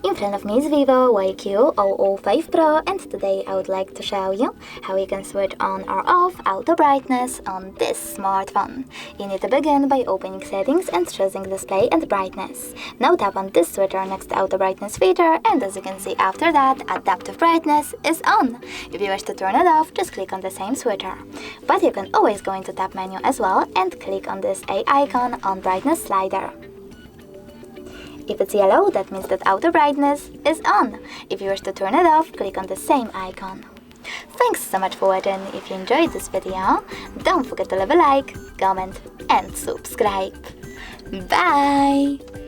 In front of me is Vivo IQOO 05 Pro, and today I would like to show you how you can switch on or off auto brightness on this smartphone. You need to begin by opening settings and choosing display and brightness. Now tap on this switcher next to auto brightness feature, and as you can see after that, adaptive brightness is on. If you wish to turn it off, just click on the same switcher. But you can always go into tab menu as well and click on this A icon on brightness slider. If it's yellow, that means that auto brightness is on. If you wish to turn it off, click on the same icon. Thanks so much for watching. If you enjoyed this video, don't forget to leave a like, comment and subscribe. Bye!